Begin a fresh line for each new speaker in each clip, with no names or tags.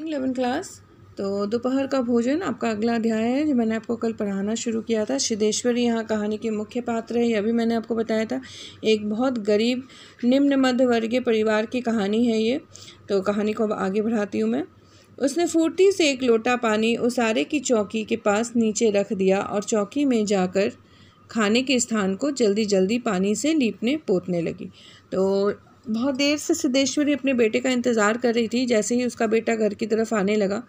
Morning 11 class. तो दोपहर का भोजन आपका अगला अध्याय है जो मैंने आपको कल पढ़ाना शुरू किया था। सिद्धेश्वरी यहाँ कहानी के मुख्य पात्र है। यह भी मैंने आपको बताया था। एक बहुत गरीब निम्न मध्य वर्गीय परिवार की कहानी है ये। तो कहानी को अब आगे बढ़ाती हूँ मैं। उसने फुर्ती से एक लोटा पानी उसारे की चौकी के पास नीचे रख दिया और चौकी में जाकर खाने के स्थान को जल्दी जल्दी पानी से लीपने पोतने लगी। तो बहुत देर से सिद्धेश्वरी अपने बेटे का इंतज़ार कर रही थी। जैसे ही उसका बेटा घर की तरफ आने लगा,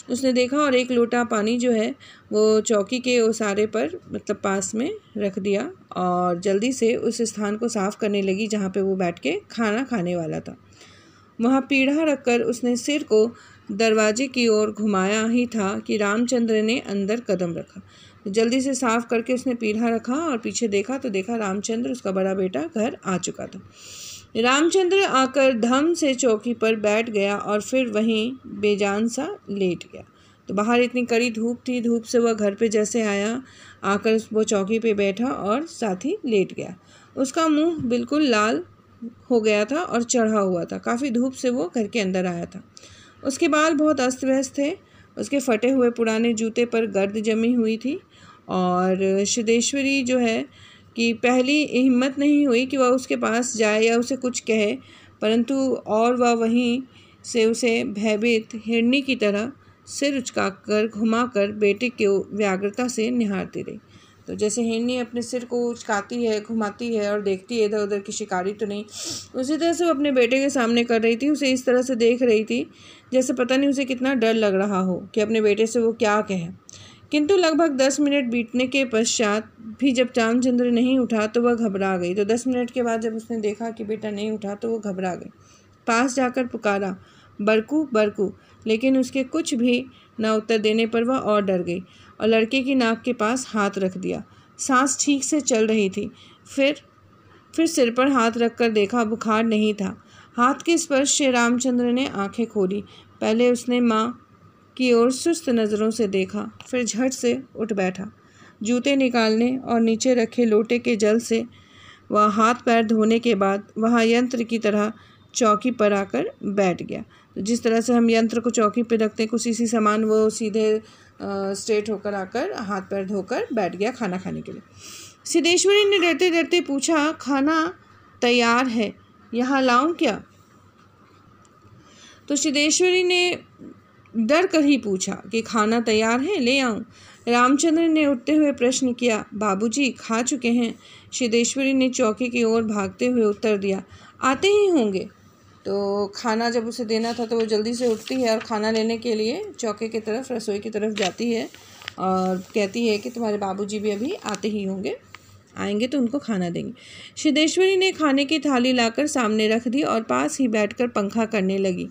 उसने देखा और एक लोटा पानी जो है वो चौकी के उसारे पर मतलब पास में रख दिया और जल्दी से उस स्थान को साफ़ करने लगी जहाँ पे वो बैठ के खाना खाने वाला था। वहाँ पीढ़ा रखकर उसने सिर को दरवाजे की ओर घुमाया ही था कि रामचंद्र ने अंदर कदम रखा। तो जल्दी से साफ़ करके उसने पीढ़ा रखा और पीछे देखा तो देखा रामचंद्र, उसका बड़ा बेटा, घर आ चुका था। रामचंद्र आकर धम से चौकी पर बैठ गया और फिर वहीं बेजान सा लेट गया। तो बाहर इतनी कड़ी धूप थी, धूप से वह घर पे जैसे आया, आकर वो चौकी पे बैठा और साथ ही लेट गया। उसका मुंह बिल्कुल लाल हो गया था और चढ़ा हुआ था। काफ़ी धूप से वो घर के अंदर आया था। उसके बाल बहुत अस्त व्यस्त थे। उसके फटे हुए पुराने जूते पर गर्द जमी हुई थी और सिद्धेश्वरी जो है कि पहली हिम्मत नहीं हुई कि वह उसके पास जाए या उसे कुछ कहे, परंतु और वह वहीं से उसे भयभीत हिरनी की तरह सिर उचकाकर घुमाकर बेटे को व्यग्रता से निहारती रही। तो जैसे हिरनी अपने सिर को उचकाती है, घुमाती है और देखती है इधर उधर की शिकारी तो नहीं, उसी तरह से वो अपने बेटे के सामने कर रही थी। उसे इस तरह से देख रही थी जैसे पता नहीं उसे कितना डर लग रहा हो कि अपने बेटे से वो क्या कहे। किंतु लगभग 10 मिनट बीतने के पश्चात भी जब रामचंद्र नहीं उठा तो वह घबरा गई। तो 10 मिनट के बाद जब उसने देखा कि बेटा नहीं उठा तो वो घबरा गई। पास जाकर पुकारा, बरकू बरकू, लेकिन उसके कुछ भी न उत्तर देने पर वह और डर गई और लड़के की नाक के पास हाथ रख दिया। सांस ठीक से चल रही थी। फिर सिर पर हाथ रखकर देखा, बुखार नहीं था। हाथ के स्पर्श से रामचंद्र ने आंखें खोली। पहले उसने माँ की ओर सुस्त नज़रों से देखा, फिर झट से उठ बैठा। जूते निकालने और नीचे रखे लोटे के जल से वह हाथ पैर धोने के बाद वहाँ यंत्र की तरह चौकी पर आकर बैठ गया। तो जिस तरह से हम यंत्र को चौकी पर रखते हैं कुछ इसी समान वो सीधे स्ट्रेट होकर आकर हाथ पैर धोकर बैठ गया खाना खाने के लिए। सिद्धेश्वरी ने डरते डरते पूछा, खाना तैयार है, यहाँ लाऊं क्या? तो सिद्धेश्वरी ने डर कर ही पूछा कि खाना तैयार है, ले आऊं? रामचंद्र ने उठते हुए प्रश्न किया, बाबूजी खा चुके हैं। सिद्धेश्वरी ने चौकी की ओर भागते हुए उत्तर दिया, आते ही होंगे। तो खाना जब उसे देना था तो वो जल्दी से उठती है और खाना लेने के लिए चौके की तरफ, रसोई की तरफ जाती है और कहती है कि तुम्हारे बाबूजी भी अभी आते ही होंगे, आएंगे तो उनको खाना देंगे। सिद्धेश्वरी ने खाने की थाली लाकर सामने रख दी और पास ही बैठकर पंखा करने लगी।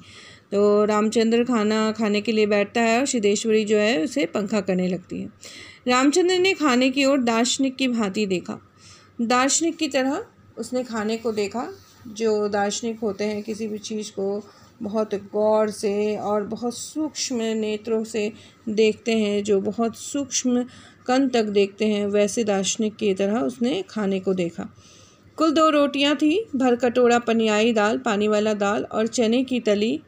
तो रामचंद्र खाना खाने के लिए बैठता है और सिद्धेश्वरी जो है उसे पंखा करने लगती है। रामचंद्र ने खाने की ओर दार्शनिक की भांति देखा। दार्शनिक की तरह उसने खाने को देखा। जो दार्शनिक होते हैं किसी भी चीज़ को बहुत गौर से और बहुत सूक्ष्म नेत्रों से देखते हैं, जो बहुत सूक्ष्म कण तक देखते हैं, वैसे दार्शनिक की तरह उसने खाने को देखा। कुल 2 रोटियां थी, भर कटोरा पनियाई दाल, पानी वाला दाल और चने की तली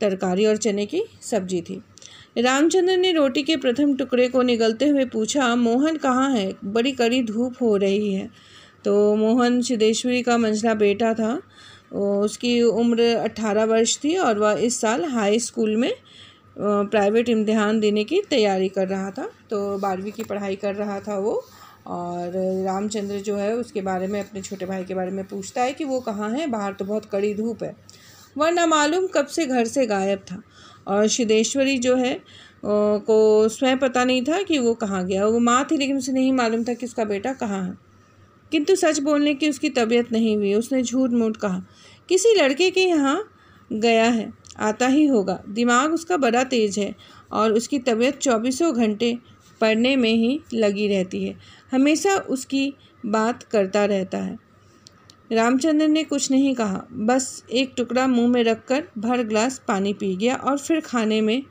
तरकारी और चने की सब्जी थी। रामचंद्र ने रोटी के प्रथम टुकड़े को निगलते हुए पूछा, मोहन कहाँ है? बड़ी कड़ी धूप हो रही है। तो मोहन सिद्धेश्वरी का मंझला बेटा था। उसकी उम्र 18 वर्ष थी और वह इस साल हाई स्कूल में प्राइवेट इम्तिहान देने की तैयारी कर रहा था। तो 12वीं की पढ़ाई कर रहा था वो। और रामचंद्र जो है उसके बारे में, अपने छोटे भाई के बारे में पूछता है कि वो कहाँ है, बाहर तो बहुत कड़ी धूप है। वह नामालूम कब से घर से गायब था और सिद्धेश्वरी जो है को स्वयं पता नहीं था कि वो कहाँ गया। वो माँ थी लेकिन उसे नहीं मालूम था कि उसका बेटा कहाँ है। किंतु सच बोलने की उसकी तबीयत नहीं हुई। उसने झूठ मूठ कहा, किसी लड़के के यहाँ गया है, आता ही होगा। दिमाग उसका बड़ा तेज है और उसकी तबीयत 24 घंटे पढ़ने में ही लगी रहती है, हमेशा उसकी बात करता रहता है। रामचंद्र ने कुछ नहीं कहा, बस एक टुकड़ा मुंह में रखकर भर ग्लास पानी पी गया और फिर खाने में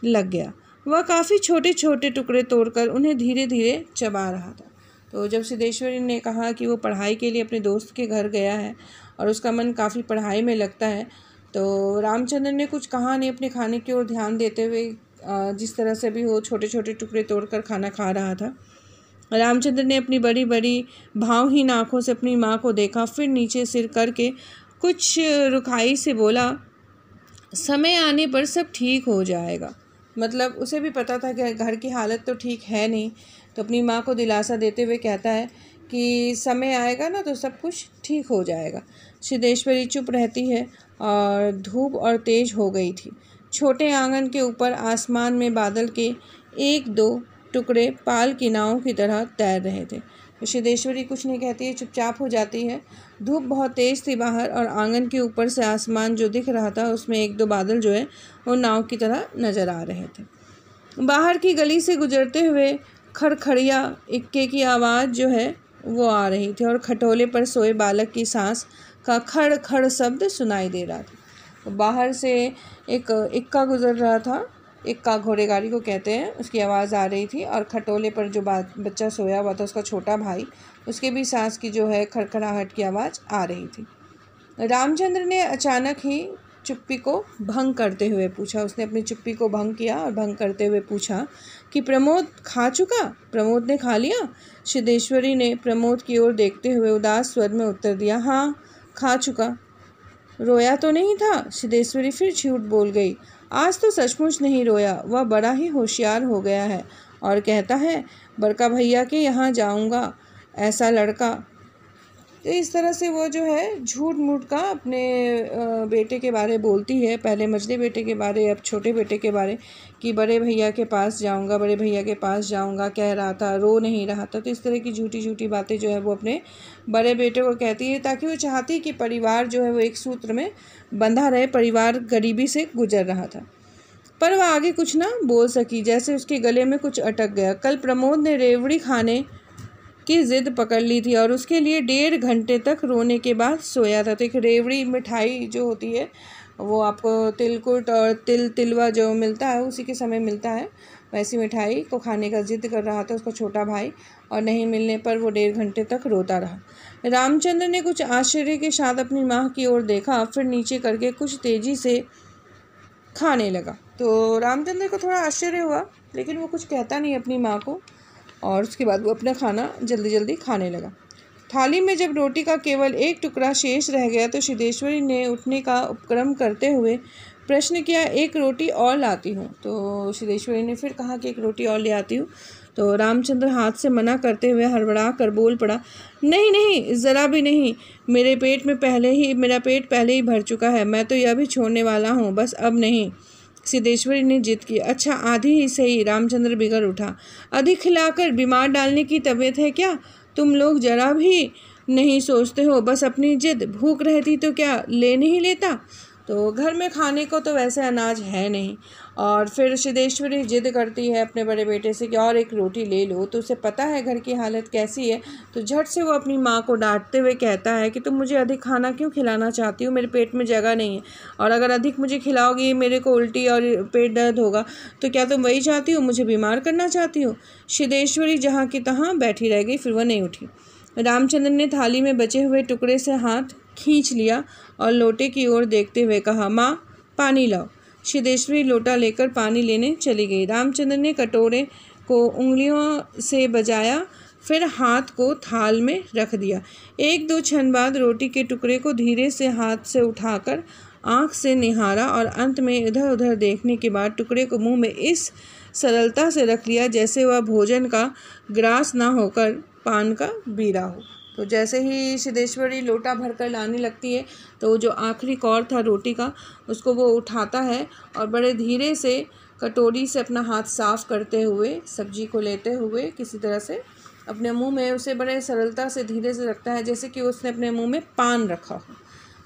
लग गया। वह काफ़ी छोटे छोटे टुकड़े तोड़कर उन्हें धीरे धीरे चबा रहा था। तो जब सिद्धेश्वरी ने कहा कि वो पढ़ाई के लिए अपने दोस्त के घर गया है और उसका मन काफ़ी पढ़ाई में लगता है, तो रामचंद्र ने कुछ कहा नहीं, अपने खाने की ओर ध्यान देते हुए जिस तरह से भी वो छोटे छोटे टुकड़े तोड़कर खाना खा रहा था। रामचंद्र ने अपनी बड़ी बड़ी भावहीन आँखों से अपनी माँ को देखा, फिर नीचे सिर करके कुछ रुखाई से बोला, समय आने पर सब ठीक हो जाएगा। मतलब उसे भी पता था कि घर की हालत तो ठीक है नहीं, तो अपनी माँ को दिलासा देते हुए कहता है कि समय आएगा ना तो सब कुछ ठीक हो जाएगा। सिद्धेश्वरी चुप रहती है और धूप और तेज हो गई थी। छोटे आंगन के ऊपर आसमान में बादल के एक दो टुकड़े पाल की नाव की तरह तैर रहे थे। तो सिद्धेश्वरी कुछ नहीं कहती है, चुपचाप हो जाती है। धूप बहुत तेज़ थी बाहर, और आंगन के ऊपर से आसमान जो दिख रहा था उसमें एक दो बादल जो है वो नाव की तरह नज़र आ रहे थे। बाहर की गली से गुजरते हुए खड़खड़िया इक्के की आवाज़ जो है वो आ रही थी, और खटोले पर सोए बालक की सांस का खड़ खड़ शब्द सुनाई दे रहा था। तो बाहर से एक इक्का गुजर रहा था, इक्का घोड़े गाड़ी को कहते हैं, उसकी आवाज़ आ रही थी, और खटोले पर जो बच्चा सोया हुआ था उसका छोटा भाई, उसके भी सांस की जो है खड़खड़ाहट की आवाज़ आ रही थी। रामचंद्र ने अचानक ही चुप्पी को भंग करते हुए पूछा, उसने अपनी चुप्पी को भंग किया और भंग करते हुए पूछा कि प्रमोद खा चुका? प्रमोद ने खा लिया? सिद्धेश्वरी ने प्रमोद की ओर देखते हुए उदास स्वर में उत्तर दिया, हाँ खा चुका। रोया तो नहीं था? सिद्धेश्वरी फिर झूठ बोल गई। आज तो सचमुच नहीं रोया, वह बड़ा ही होशियार हो गया है और कहता है बड़का भैया के यहाँ जाऊँगा, ऐसा लड़का। तो इस तरह से वो जो है झूठ मूठ का अपने बेटे के बारे बोलती है, पहले मझले बेटे के बारे, अब छोटे बेटे के बारे, कि बड़े भैया के पास जाऊंगा, बड़े भैया के पास जाऊंगा कह रहा था, रो नहीं रहा था। तो इस तरह की झूठी झूठी बातें जो है वो अपने बड़े बेटे को कहती है, ताकि वो चाहती कि परिवार जो है वो एक सूत्र में बंधा रहे। परिवार गरीबी से गुजर रहा था, पर वह आगे कुछ ना बोल सकी, जैसे उसके गले में कुछ अटक गया। कल प्रमोद ने रेवड़ी खाने की ज़िद पकड़ ली थी और उसके लिए 1.5 घंटे तक रोने के बाद सोया था। तो एक रेवड़ी मिठाई जो होती है वो आपको तिलकुट और तिलवा जो मिलता है उसी के समय मिलता है, वैसी मिठाई को खाने का ज़िद कर रहा था उसका छोटा भाई, और नहीं मिलने पर वो 1.5 घंटे तक रोता रहा। रामचंद्र ने कुछ आश्चर्य के साथ अपनी माँ की ओर देखा, फिर नीचे करके कुछ तेज़ी से खाने लगा। तो रामचंद्र को थोड़ा आश्चर्य हुआ, लेकिन वो कुछ कहता नहीं अपनी माँ को, और उसके बाद वो अपना खाना जल्दी जल्दी खाने लगा। थाली में जब रोटी का केवल एक टुकड़ा शेष रह गया तो सिद्धेश्वरी ने उठने का उपक्रम करते हुए प्रश्न किया, एक रोटी और लाती हूँ? तो सिद्धेश्वरी ने फिर कहा कि एक रोटी और ले आती हूँ। तो रामचंद्र हाथ से मना करते हुए हड़बड़ा कर बोल पड़ा, नहीं नहीं, ज़रा भी नहीं, मेरा पेट पहले ही भर चुका है, मैं तो यह भी छोड़ने वाला हूँ, बस अब नहीं। सिद्धेश्वरी ने जिद की। अच्छा आधी ही सही, रामचंद्र बिगड़ उठा। अधिक खिलाकर बीमार डालने की तबीयत है क्या? तुम लोग जरा भी नहीं सोचते हो, बस अपनी जिद। भूख रहती तो क्या ले नहीं लेता? तो घर में खाने को तो वैसे अनाज है नहीं, और फिर सिद्धेश्वरी जिद करती है अपने बड़े बेटे से कि और एक रोटी ले लो। तो उसे पता है घर की हालत कैसी है, तो झट से वो अपनी माँ को डांटते हुए कहता है कि तुम मुझे अधिक खाना क्यों खिलाना चाहती हो? मेरे पेट में जगह नहीं है, और अगर अधिक मुझे खिलाओगी मेरे को उल्टी और पेट दर्द होगा। तो क्या तुम वही चाहती हो, मुझे बीमार करना चाहती हो? सिद्धेश्वरी जहाँ की तहाँ बैठी रह गई, फिर वह नहीं उठी। रामचंद्र ने थाली में बचे हुए टुकड़े से हाथ खींच लिया और लोटे की ओर देखते हुए कहा, माँ पानी लाओ। सिद्धेश्वरी लोटा लेकर पानी लेने चली गई। रामचंद्र ने कटोरे को उंगलियों से बजाया, फिर हाथ को थाल में रख दिया। 1-2 क्षण बाद रोटी के टुकड़े को धीरे से हाथ से उठाकर आँख से निहारा, और अंत में इधर उधर देखने के बाद टुकड़े को मुंह में इस सरलता से रख लिया जैसे वह भोजन का ग्रास ना होकर पान का बीरा हो। तो जैसे ही सिद्धेश्वरी लोटा भरकर लाने लगती है तो जो आखिरी कौर था रोटी का उसको वो उठाता है, और बड़े धीरे से कटोरी से अपना हाथ साफ करते हुए सब्जी को लेते हुए किसी तरह से अपने मुंह में उसे बड़े सरलता से धीरे से रखता है, जैसे कि उसने अपने मुंह में पान रखा हो।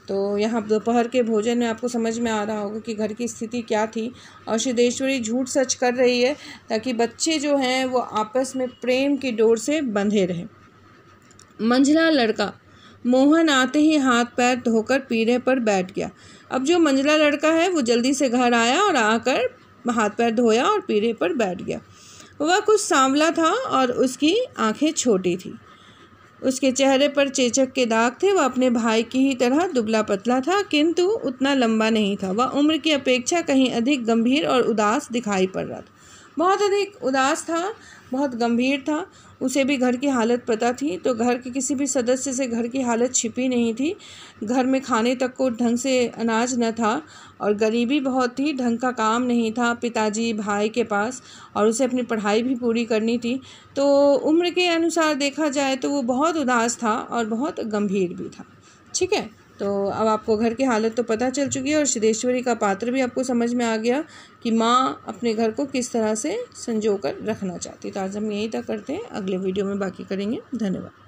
तो यहाँ दोपहर के भोजन में आपको समझ में आ रहा होगा कि घर की स्थिति क्या थी, और सिद्धेश्वरी झूठ सच कर रही है ताकि बच्चे जो हैं वो आपस में प्रेम की डोर से बंधे रहें। मंझला लड़का मोहन आते ही हाथ पैर धोकर पीढ़े पर बैठ गया। अब जो मंझला लड़का है वो जल्दी से घर आया और आकर हाथ पैर धोया और पीढ़े पर बैठ गया। वह कुछ सांवला था और उसकी आंखें छोटी थी। उसके चेहरे पर चेचक के दाग थे। वह अपने भाई की ही तरह दुबला पतला था, किंतु उतना लंबा नहीं था। वह उम्र की अपेक्षा कहीं अधिक गंभीर और उदास दिखाई पड़ रहा था। बहुत अधिक उदास था, बहुत गंभीर था। उसे भी घर की हालत पता थी, तो घर के किसी भी सदस्य से घर की हालत छिपी नहीं थी। घर में खाने तक को ढंग से अनाज न था और गरीबी बहुत थी, ढंग का काम नहीं था पिताजी भाई के पास, और उसे अपनी पढ़ाई भी पूरी करनी थी। तो उम्र के अनुसार देखा जाए तो वो बहुत उदास था और बहुत गंभीर भी था। ठीक है, तो अब आपको घर की हालत तो पता चल चुकी है और सिद्धेश्वरी का पात्र भी आपको समझ में आ गया कि माँ अपने घर को किस तरह से संजो कर रखना चाहती। तो आज हम यहीं तक करते हैं, अगले वीडियो में बाकी करेंगे। धन्यवाद।